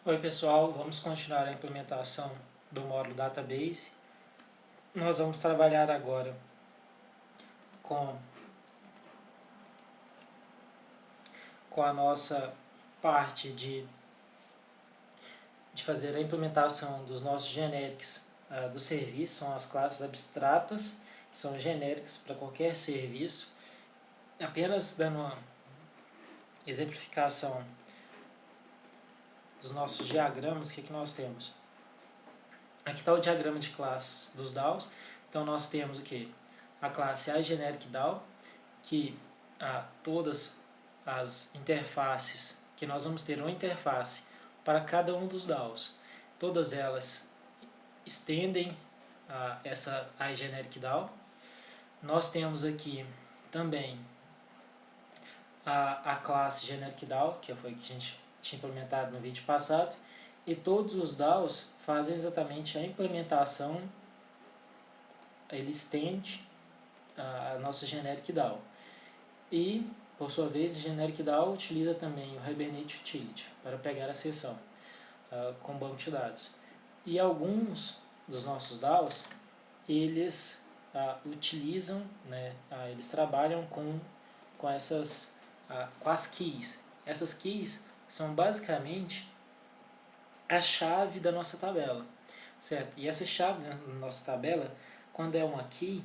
Oi pessoal, vamos continuar a implementação do módulo Database. Nós vamos trabalhar agora com a nossa parte de fazer a implementação dos nossos generics do serviço. São as classes abstratas, que são genéricas para qualquer serviço. Apenas dando uma exemplificação dos nossos diagramas, o que nós temos? Aqui está o diagrama de classes dos DAOs. Então nós temos o que? A classe iGenericDAO, que todas as interfaces, que nós vamos ter uma interface para cada um dos DAOs. Todas elas estendem essa iGenericDAO. Nós temos aqui também a classe GenericDAO, que foi que a gente tinha implementado no vídeo passado, e todos os DAOs fazem exatamente a implementação, ele estende a nossa GenericDAO. E, por sua vez, o GenericDAO utiliza também o Hibernate Utility para pegar a sessão com banco de dados. E alguns dos nossos DAOs, eles utilizam, eles trabalham com as keys. Essas keys são basicamente a chave da nossa tabela, certo? E essa chave da nossa tabela, quando é uma key,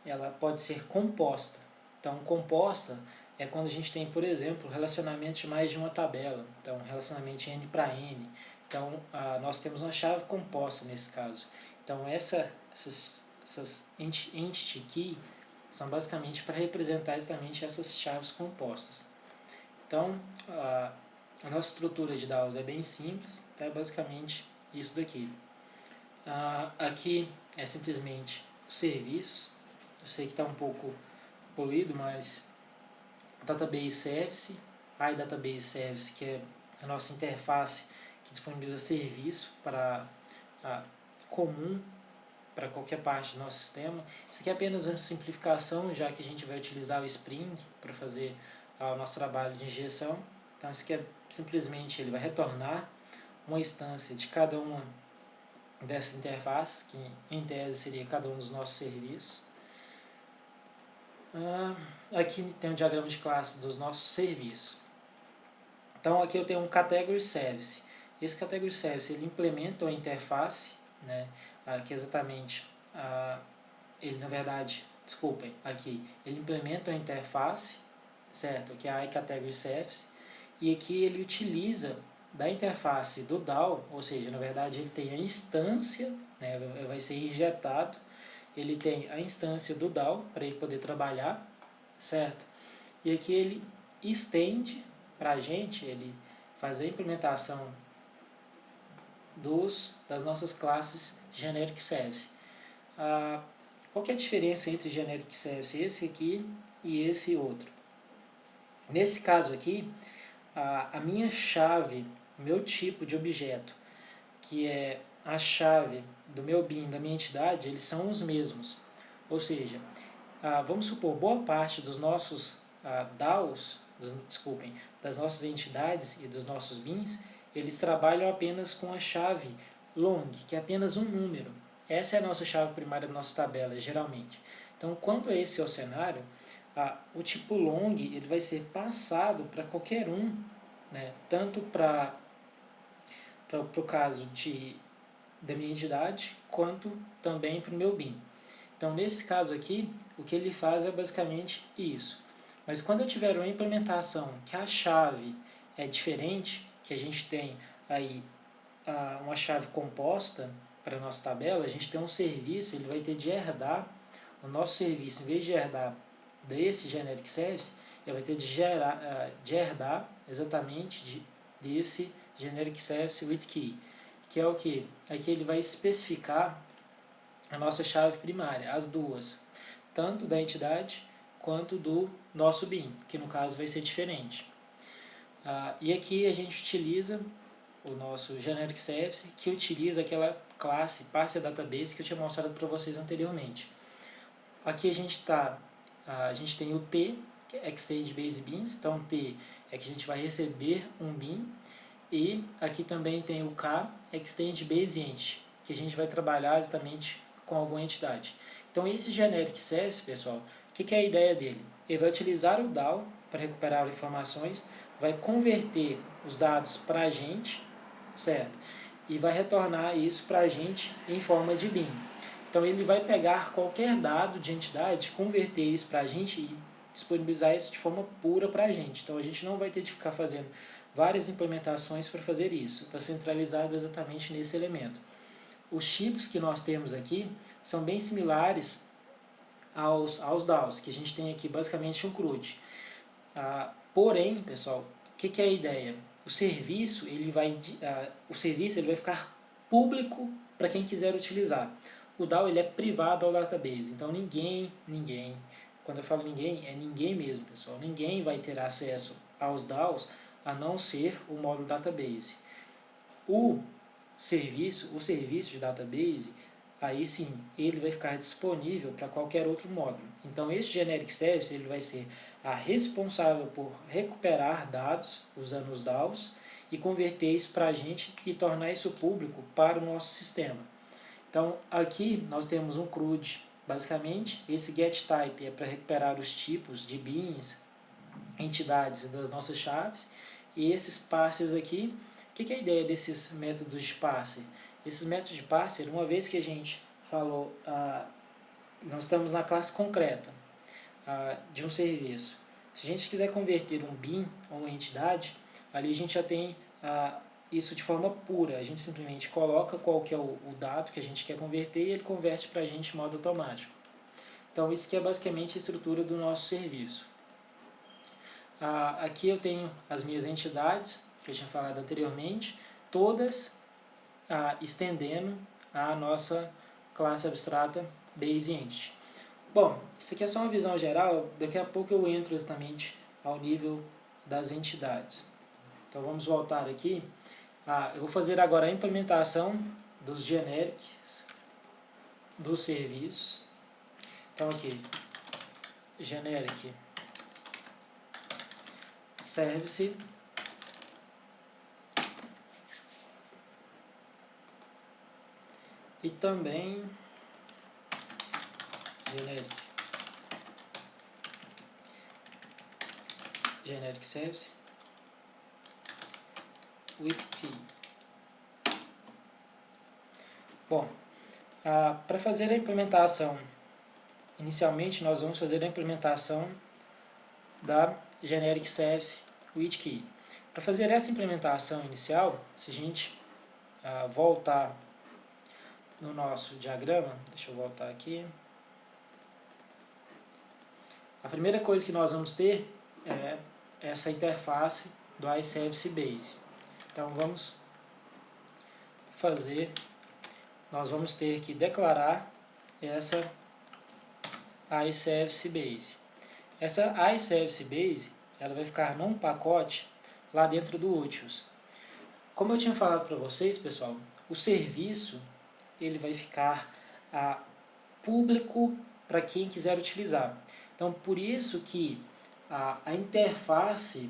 ela pode ser composta. Então, composta é quando a gente tem, por exemplo, relacionamento de mais de uma tabela. Então, relacionamento N para N. Então, nós temos uma chave composta nesse caso. Então, essas entity key são basicamente para representar exatamente essas chaves compostas. Então, a nossa estrutura de DAOs é bem simples, tá? É basicamente isso daqui. Aqui é simplesmente os serviços. Eu sei que está um pouco poluído, mas Database Service, iDatabase Service, que é a nossa interface que disponibiliza serviço comum para qualquer parte do nosso sistema. Isso aqui é apenas uma simplificação, já que a gente vai utilizar o Spring para fazer o nosso trabalho de injeção. Então isso aqui é simplesmente, ele vai retornar uma instância de cada uma dessas interfaces, que em tese seria cada um dos nossos serviços. Aqui tem um diagrama de classe dos nossos serviços. Então aqui eu tenho um Category Service. Esse Category Service ele implementa a interface, que é exatamente, ele na verdade, desculpem, aqui, ele implementa a interface, certo? Que é a iCategory Service, e aqui ele utiliza da interface do DAO, ou seja, na verdade ele tem a instância, vai ser injetado, ele tem a instância do DAO para ele poder trabalhar, certo? E aqui ele estende para a gente, ele faz a implementação das nossas classes Generic Service. Qual que é a diferença entre Generic Service, esse aqui e esse outro? Nesse caso aqui, a minha chave, o meu tipo de objeto, que é a chave do meu BIM, da minha entidade, eles são os mesmos. Ou seja, vamos supor, boa parte dos nossos DAOs, das nossas entidades e dos nossos BIMs, eles trabalham apenas com a chave long, que é apenas um número. Essa é a nossa chave primária da nossa tabela, geralmente. Então, quando esse é o cenário, o tipo long ele vai ser passado para qualquer um, tanto para o caso da minha entidade, quanto também para o meu BIM. Então, nesse caso aqui, o que ele faz é basicamente isso. Mas quando eu tiver uma implementação que a chave é diferente, que a gente tem aí uma chave composta para a nossa tabela, a gente tem um serviço, ele vai ter de herdar, o nosso serviço, em vez de herdar desse Generic Service, ele vai ter de herdar exatamente desse Generic Service with Key, que é o que? Aqui ele vai especificar a nossa chave primária, as duas, tanto da entidade quanto do nosso BIM, que no caso vai ser diferente. E aqui a gente utiliza o nosso Generic Service, que utiliza aquela classe Parser Database que eu tinha mostrado para vocês anteriormente. Aqui a gente tem o T, que é Extend Base Beans, então T é que a gente vai receber um BIM, E aqui também tem o K, Extend Base Entity, que a gente vai trabalhar exatamente com alguma entidade. Então esse Generic Service, pessoal, o que é a ideia dele? Ele vai utilizar o DAO para recuperar informações, vai converter os dados para a gente, certo? E vai retornar isso para a gente em forma de BIM. Então ele vai pegar qualquer dado de entidade, converter isso para a gente e disponibilizar isso de forma pura para a gente. Então a gente não vai ter de ficar fazendo várias implementações para fazer isso. Está centralizado exatamente nesse elemento. Os chips que nós temos aqui são bem similares aos DAOs, que a gente tem aqui basicamente um CRUD. Porém, pessoal, o que é a ideia? O serviço ele vai ficar público para quem quiser utilizar. O DAO ele é privado ao database, então ninguém, quando eu falo ninguém, é ninguém mesmo, pessoal. Ninguém vai ter acesso aos DAOs a não ser o módulo database. O serviço de database, aí sim, ele vai ficar disponível para qualquer outro módulo. Então esse Generic Service ele vai ser a responsável por recuperar dados usando os DAOs e converter isso para a gente e tornar isso público para o nosso sistema. Então aqui nós temos um CRUD, basicamente esse getType é para recuperar os tipos de bins, entidades das nossas chaves, e esses parsers aqui, o que é a ideia desses métodos de parser? Esses métodos de parser, uma vez que a gente falou, nós estamos na classe concreta de um serviço. Se a gente quiser converter um BIM a uma entidade, ali a gente já tem isso de forma pura. A gente simplesmente coloca qual que é o dado que a gente quer converter e ele converte para a gente de modo automático. Então isso que é basicamente a estrutura do nosso serviço. Aqui eu tenho as minhas entidades, que eu tinha falado anteriormente, todas estendendo a nossa classe abstrata Base Entity. Bom, isso aqui é só uma visão geral, daqui a pouco eu entro exatamente ao nível das entidades. Então vamos voltar aqui. Eu vou fazer agora a implementação dos generics dos serviços. Então aqui, generic service e também generic service with key. Bom, para fazer a implementação, inicialmente nós vamos fazer a implementação da generic service with key. Para fazer essa implementação inicial, se a gente voltar no nosso diagrama, deixa eu voltar aqui. A primeira coisa que nós vamos ter é essa interface do iService Base. Então vamos nós vamos ter que declarar essa iService Base. Essa iService Base ela vai ficar num pacote lá dentro do Utils. Como eu tinha falado para vocês, pessoal, o serviço ele vai ficar público para quem quiser utilizar. Então, por isso que a interface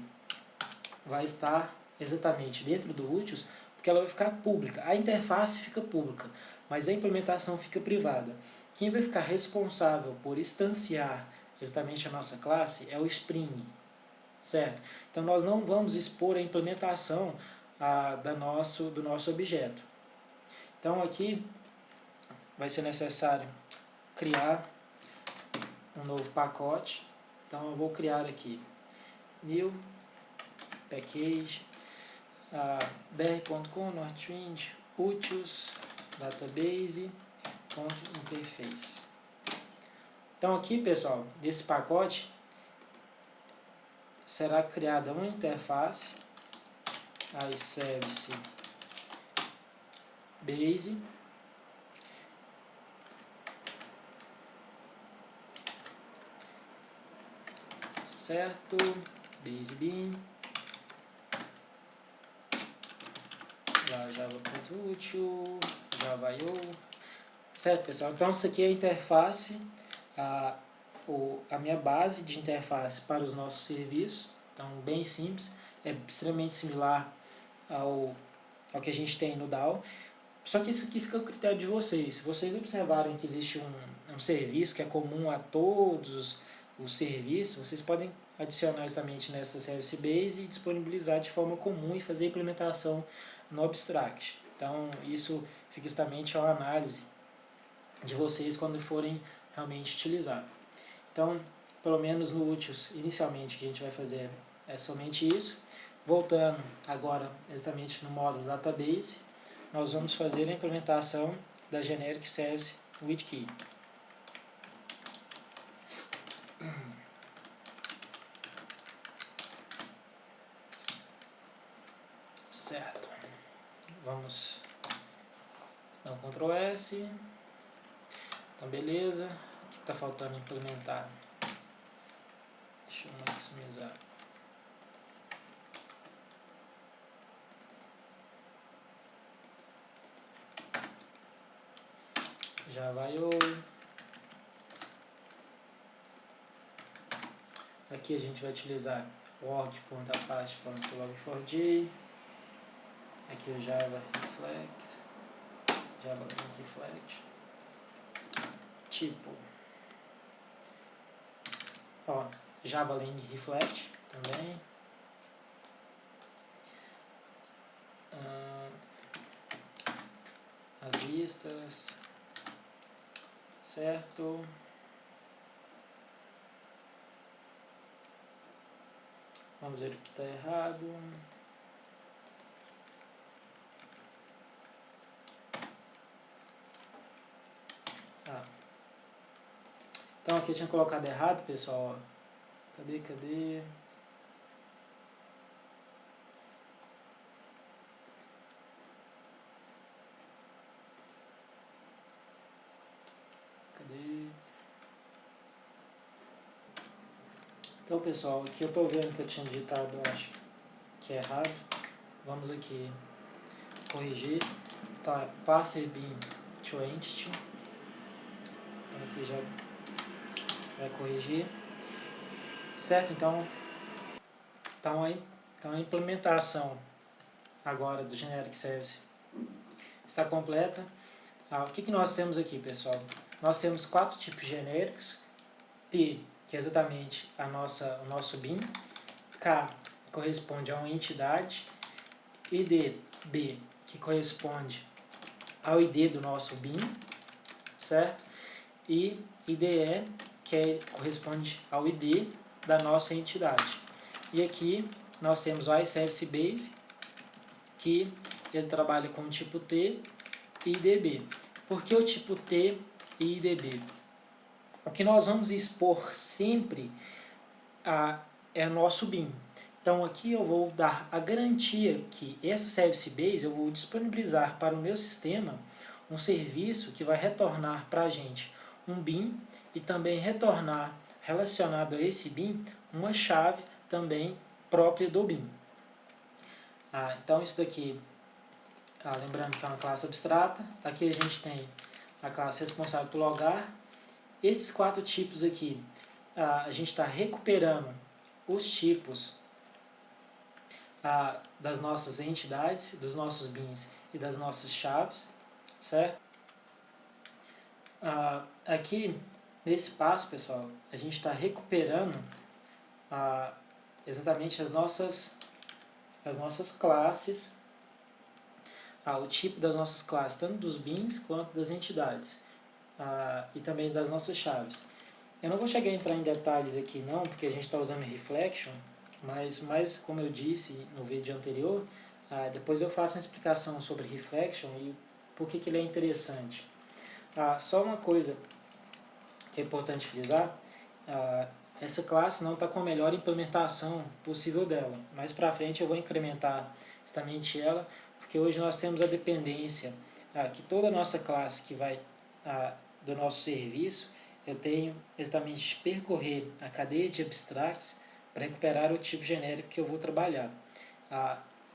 vai estar exatamente dentro do Utils, porque ela vai ficar pública. A interface fica pública, mas a implementação fica privada. Quem vai ficar responsável por instanciar exatamente a nossa classe é o Spring, certo? Então nós não vamos expor a implementação do nosso objeto. Então aqui vai ser necessário criar um novo pacote. Então eu vou criar aqui new package br.com northwind utils database interface. Então aqui, pessoal, desse pacote será criada uma interface iService Base certo, Base Bin java.util java.io, certo, pessoal? Então isso aqui é a interface, a minha base de interface para os nossos serviços. Então bem simples, é extremamente similar ao que a gente tem no DAO. Só que isso aqui fica a critério de vocês. Se vocês observarem que existe um serviço que é comum a todos os serviços, vocês podem adicionar exatamente nessa Service Base e disponibilizar de forma comum e fazer a implementação no Abstract. Então, isso fica exatamente à análise de vocês quando forem realmente utilizar. Então, pelo menos no Úteis, inicialmente, o que a gente vai fazer é somente isso. Voltando agora exatamente no módulo Database, nós vamos fazer a implementação da Generic Service with Key. Certo. Vamos dar um Ctrl S. Então, beleza. O que está faltando implementar? Deixa eu maximizar. Java.io. Aqui a gente vai utilizar o org.apache.log4j. Aqui o Java Reflect. Java Reflect. Tipo. Ó, Java Lang Reflect também. As listas. Certo. Vamos ver o que está errado. Então aqui eu tinha colocado errado, pessoal. Cadê? Cadê? Então, pessoal, aqui eu estou vendo que eu tinha digitado, acho que é errado. Vamos aqui corrigir. Tá, parser bin to entity. Então aqui já vai corrigir. Certo? Então a implementação agora do Generic Service está completa. O que nós temos aqui, pessoal? Nós temos 4 tipos genéricos. T, que é exatamente o nosso bin. K, que corresponde a uma entidade. ID, B, que corresponde ao ID do nosso bin, certo? E IDE, que corresponde ao ID da nossa entidade. E aqui nós temos o iService Base, que ele trabalha com o tipo T e IDB. Por que o tipo T e IDB? O que nós vamos expor sempre é o nosso bin. Então aqui eu vou dar a garantia que essa Service Base eu vou disponibilizar para o meu sistema um serviço que vai retornar para a gente um bin e também retornar relacionado a esse bin uma chave também própria do bin. Então isso daqui, lembrando que é uma classe abstrata, aqui a gente tem a classe responsável por logar. Esses 4 tipos aqui, a gente está recuperando os tipos das nossas entidades, dos nossos bins e das nossas chaves, certo? Aqui, nesse passo, pessoal, a gente está recuperando exatamente as nossas classes, o tipo das nossas classes, tanto dos bins quanto das entidades, e também das nossas chaves. Eu não vou chegar a entrar em detalhes aqui não, porque a gente está usando Reflection, mas como eu disse no vídeo anterior, depois eu faço uma explicação sobre Reflection e por que ele é interessante. Só uma coisa que é importante frisar, essa classe não está com a melhor implementação possível dela. Mais para frente eu vou incrementar justamente ela, porque hoje nós temos a dependência que toda a nossa classe que vai do nosso serviço, eu tenho exatamente percorrer a cadeia de abstracts para recuperar o tipo genérico que eu vou trabalhar.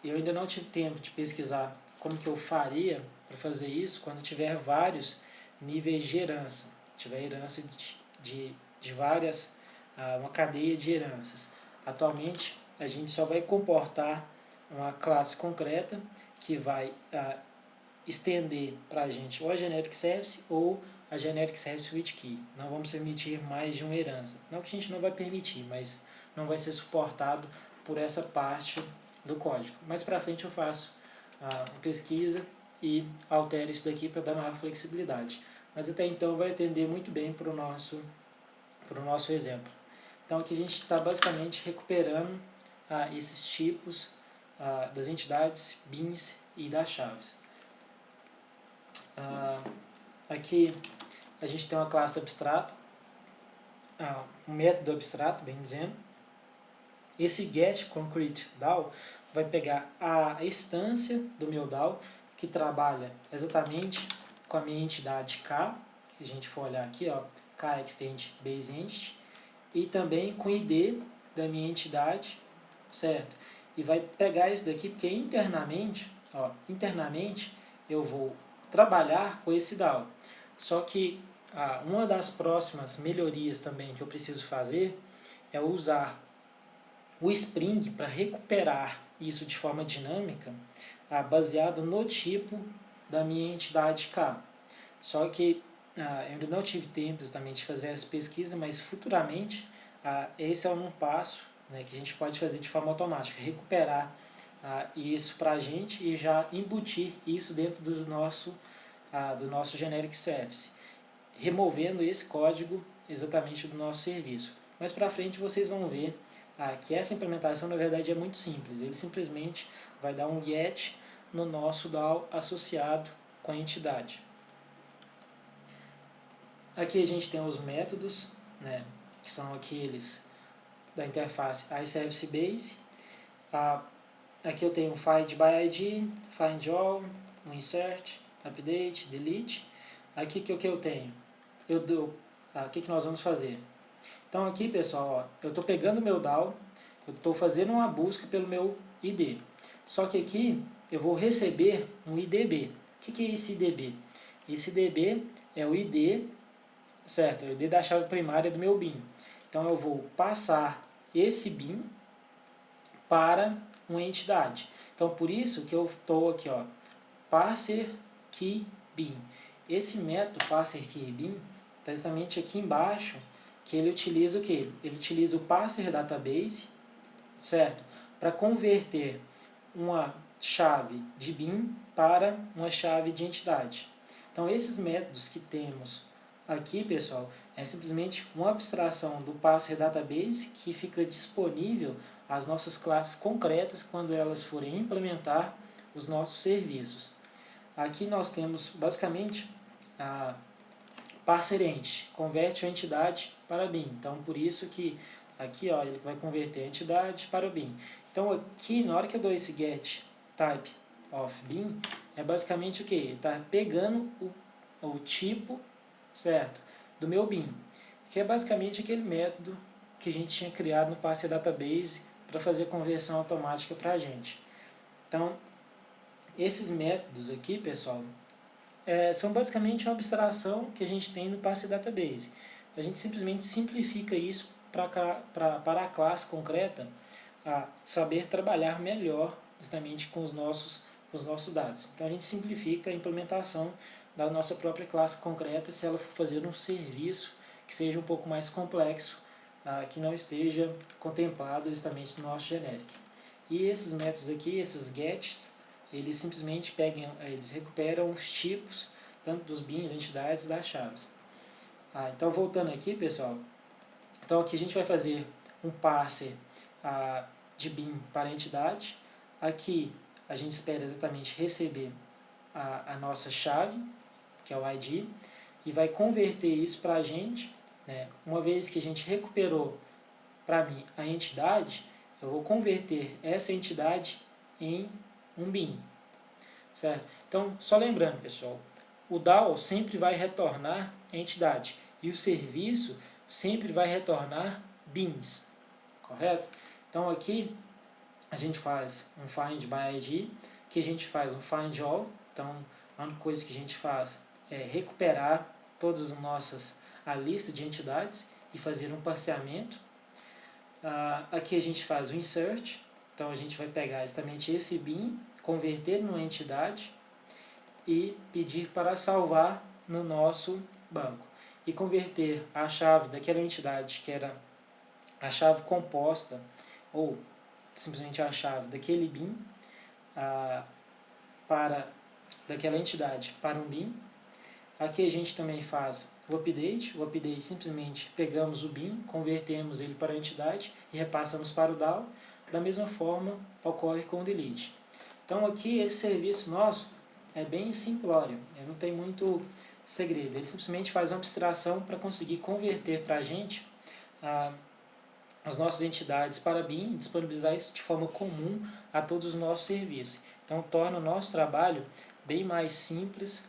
Eu ainda não tive tempo de pesquisar como que eu faria para fazer isso quando tiver vários níveis de herança, tiver herança de várias, uma cadeia de heranças. Atualmente a gente só vai comportar uma classe concreta que vai estender para a gente ou a generic service ou a generic service with key. Não vamos permitir mais de uma herança. Não que a gente não vai permitir, mas não vai ser suportado por essa parte do código. Mais para frente eu faço uma pesquisa e altero isso daqui para dar maior flexibilidade. Mas até então vai atender muito bem para o nosso exemplo. Então aqui a gente está basicamente recuperando esses tipos das entidades, bins e das chaves. Aqui a gente tem uma classe abstrata, um método abstrato, bem dizendo. Esse getConcreteDAO vai pegar a instância do meu DAO, que trabalha exatamente com a minha entidade K, se a gente for olhar aqui, ó, K Extend Base Entity, e também com o ID da minha entidade, certo? E vai pegar isso daqui, porque internamente eu vou trabalhar com esse DAO. Só que uma das próximas melhorias também que eu preciso fazer é usar o Spring para recuperar isso de forma dinâmica, baseado no tipo da minha entidade K. Só que eu ainda não tive tempo exatamente de fazer essa pesquisa, mas futuramente esse é um passo, né, que a gente pode fazer de forma automática, recuperar isso para a gente e já embutir isso dentro do nosso generic service, removendo esse código exatamente do nosso serviço. Mais para frente vocês vão ver que essa implementação na verdade é muito simples. Ele simplesmente vai dar um get no nosso DAO associado com a entidade. Aqui a gente tem os métodos, né, que são aqueles da interface iServiceBase. Aqui eu tenho o find by ID, find all, um insert, update, delete. Aqui o que eu tenho? O que nós vamos fazer? Então aqui, pessoal, ó, eu estou pegando o meu DAO, eu estou fazendo uma busca pelo meu ID. Só que aqui eu vou receber um IDB. O que é esse IDB? Esse IDB é o ID, certo? É o ID da chave primária do meu bin. Então eu vou passar esse bin para uma entidade. Então por isso que eu estou aqui, ó, parser key bin. Esse método parser key bin está exatamente aqui embaixo, que ele utiliza o quê? Ele utiliza o parser database, certo? Para converter uma chave de bin para uma chave de entidade. Então esses métodos que temos aqui, pessoal, é simplesmente uma abstração do parser database que fica disponível às nossas classes concretas quando elas forem implementar os nossos serviços. Aqui nós temos basicamente a parser entity, converte a entidade para bin. Então por isso que aqui, ó, ele vai converter a entidade para o bin. Então aqui, na hora que eu dou esse get type of bin, é basicamente o que? Ele está pegando o tipo, certo, do meu bin, que é basicamente aquele método que a gente tinha criado no parser database para fazer conversão automática para a gente. Então, esses métodos aqui, pessoal, são basicamente uma abstração que a gente tem no parser database. A gente simplesmente simplifica isso para a classe concreta saber trabalhar melhor justamente com os nossos dados. Então a gente simplifica a implementação da nossa própria classe concreta se ela for fazer um serviço que seja um pouco mais complexo, que não esteja contemplado justamente no nosso generic. E esses métodos aqui, esses gets, eles simplesmente eles recuperam os tipos, tanto dos bins, entidades, das chaves. Então voltando aqui, pessoal, então aqui a gente vai fazer um parser de bin para a entidade. Aqui a gente espera exatamente receber a nossa chave, que é o ID, e vai converter isso para a gente, né? Uma vez que a gente recuperou para mim a entidade, eu vou converter essa entidade em um bin, certo? Então, só lembrando, pessoal, o DAO sempre vai retornar a entidade e o serviço sempre vai retornar bins, correto? Então aqui a gente faz um find by ID, que a gente faz um find all. Então a única coisa que a gente faz é recuperar todas as nossas a lista de entidades e fazer um parseamento. Aqui a gente faz o insert, Então a gente vai pegar exatamente esse BIM, converter numa entidade e pedir para salvar no nosso banco. E converter a chave daquela entidade que era a chave composta, ou simplesmente a chave daquele BIM, daquela entidade para um BIM. Aqui a gente também faz o update simplesmente pegamos o BIM, convertemos ele para a entidade e repassamos para o DAO. Da mesma forma ocorre com o delete. Então aqui esse serviço nosso é bem simplório, não tem muito segredo, ele simplesmente faz uma abstração para conseguir converter para a gente as nossas entidades para BIM e disponibilizar isso de forma comum a todos os nossos serviços. Então torna o nosso trabalho bem mais simples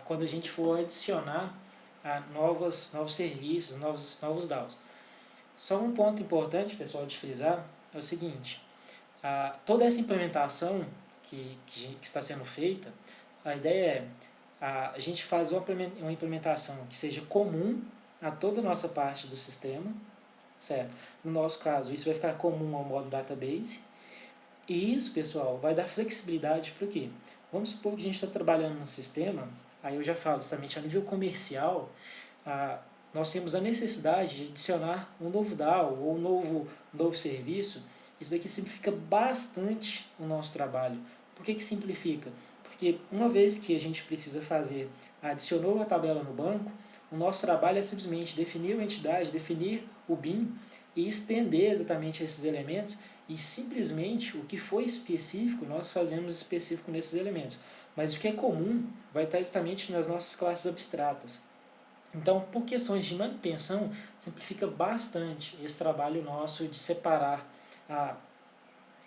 quando a gente for adicionar novos serviços, novos DAOs. Só um ponto importante, pessoal, de frisar é o seguinte: toda essa implementação que está sendo feita, a ideia é a gente fazer uma implementação que seja comum a toda a nossa parte do sistema, certo? No nosso caso, isso vai ficar comum ao modo database, e isso, pessoal, vai dar flexibilidade para o quê? Vamos supor que a gente está trabalhando no sistema, aí eu já falo, justamente a nível comercial, nós temos a necessidade de adicionar um novo DAO ou um novo serviço. Isso daqui simplifica bastante o nosso trabalho. Por que simplifica? Porque uma vez que a gente precisa adicionou uma tabela no banco, o nosso trabalho é simplesmente definir a entidade, definir o BIM e estender exatamente esses elementos, e simplesmente o que foi específico nós fazemos específico nesses elementos. Mas o que é comum vai estar exatamente nas nossas classes abstratas. Então, por questões de manutenção, simplifica bastante esse trabalho nosso de separar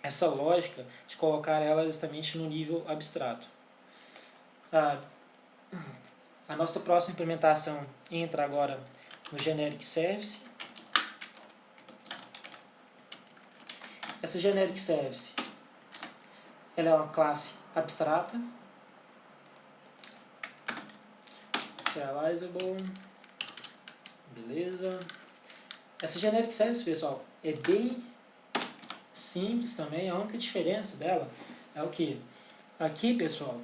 essa lógica, de colocar ela exatamente no nível abstrato. A nossa próxima implementação entra agora no Generic Service. Essa Generic Service ela é uma classe abstrata, serializable, beleza. Essa Generic Service, pessoal, é bem simples também. A única diferença dela é o que? Aqui, pessoal,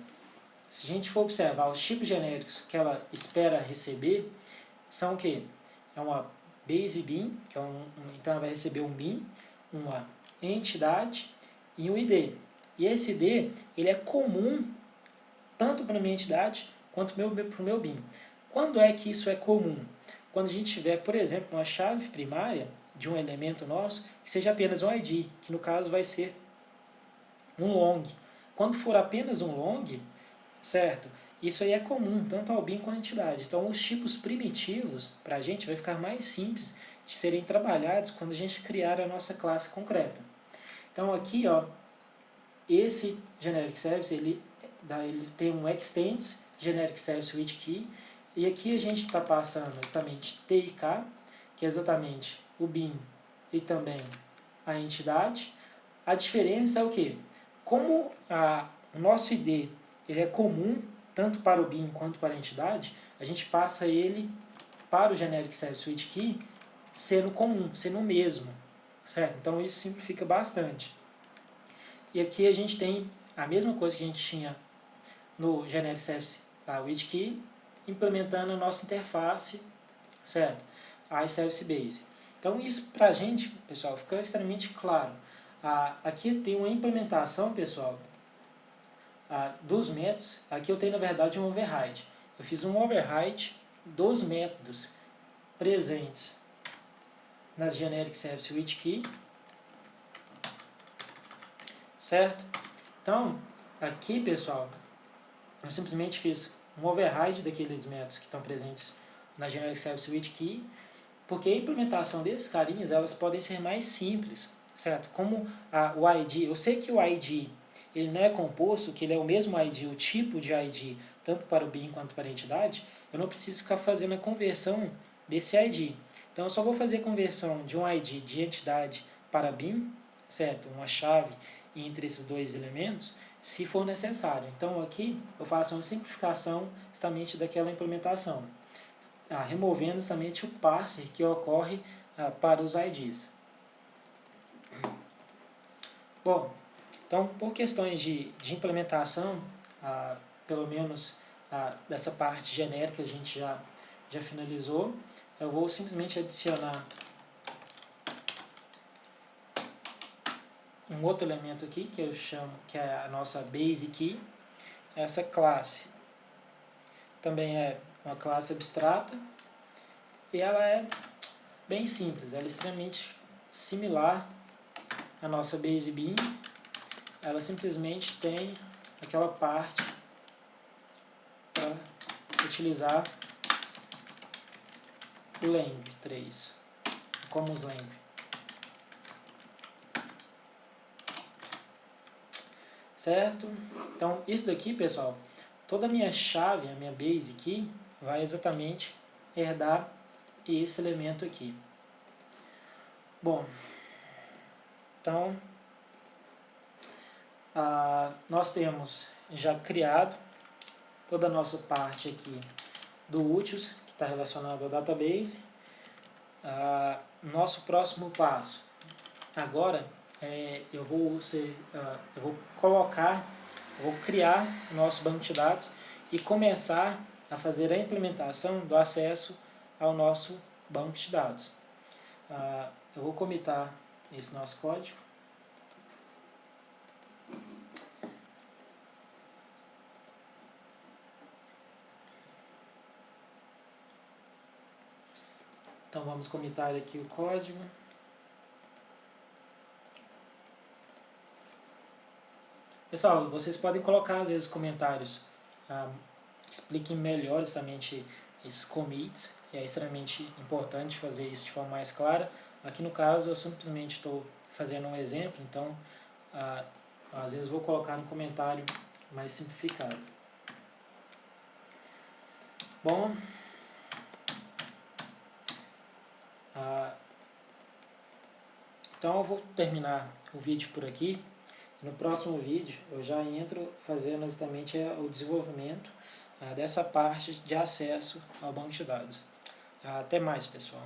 se a gente for observar os tipos genéricos que ela espera receber, são o que? É uma base BIM, que então ela vai receber um BIM, uma entidade e um ID. E esse ID ele é comum tanto para a minha entidade quanto para o meu BIM. Quando é que isso é comum? Quando a gente tiver, por exemplo, uma chave primária de um elemento nosso que seja apenas um ID, que no caso vai ser um long. Quando for apenas um long, certo? Isso aí é comum, tanto ao BIM quanto à entidade. Então, os tipos primitivos, para a gente, vai ficar mais simples de serem trabalhados quando a gente criar a nossa classe concreta. Então, aqui, ó, esse Generic Service, ele tem um Extends Generic Service with Key, e aqui a gente está passando exatamente TIK, que é exatamente o BIM e também a entidade. A diferença é o quê? Como o nosso ID ele é comum tanto para o BIM quanto para a entidade, a gente passa ele para o Generic Service with Key sendo comum, sendo o mesmo, certo? Então isso simplifica bastante. E aqui a gente tem a mesma coisa que a gente tinha no Generic Service with Key, implementando a nossa interface, certo? A iService Base. Então isso para a gente, pessoal, fica extremamente claro. Aqui tem uma implementação, pessoal, dos métodos. Aqui eu tenho, na verdade, um override. Eu fiz um override dos métodos presentes nas Generic Service with Key, certo? Então, aqui, pessoal, eu simplesmente fiz um override daqueles métodos que estão presentes na Generic Service with Key, porque a implementação desses carinhas, elas podem ser mais simples, certo? Como o ID, eu sei que o ID ele não é composto, que ele é o mesmo ID, o tipo de ID, tanto para o BIM quanto para a entidade, eu não preciso ficar fazendo a conversão desse ID. Então eu só vou fazer a conversão de um ID de entidade para BIM, certo? Uma chave entre esses dois elementos, se for necessário. Então aqui eu faço uma simplificação justamente daquela implementação, removendo justamente o parser que ocorre para os IDs. Bom, então por questões de implementação, pelo menos dessa parte genérica a gente já finalizou. Eu vou simplesmente adicionar um outro elemento aqui, que eu chamo, que é a nossa base key. Essa classe também é uma classe abstrata, e ela é bem simples, ela é extremamente similar à nossa base bean. Ela simplesmente tem aquela parte para utilizar o lemb3, como os lemb. Certo? Então, isso daqui, pessoal, toda a minha chave, a minha base key, vai exatamente herdar esse elemento aqui. Bom, então, nós temos já criado toda a nossa parte aqui do utils, que está relacionado ao database. Nosso próximo passo agora eu vou criar o nosso banco de dados e começar a fazer a implementação do acesso ao nosso banco de dados. Eu vou commitar esse nosso código. Então vamos commitar aqui o código. Pessoal, vocês podem colocar às vezes comentários, expliquem melhor exatamente esses commits, é extremamente importante fazer isso de forma mais clara. Aqui no caso eu simplesmente estou fazendo um exemplo, então às vezes vou colocar no comentário mais simplificado. Bom, então eu vou terminar o vídeo por aqui. No próximo vídeo eu já entro fazendo exatamente o desenvolvimento dessa parte de acesso ao banco de dados. Até mais, pessoal.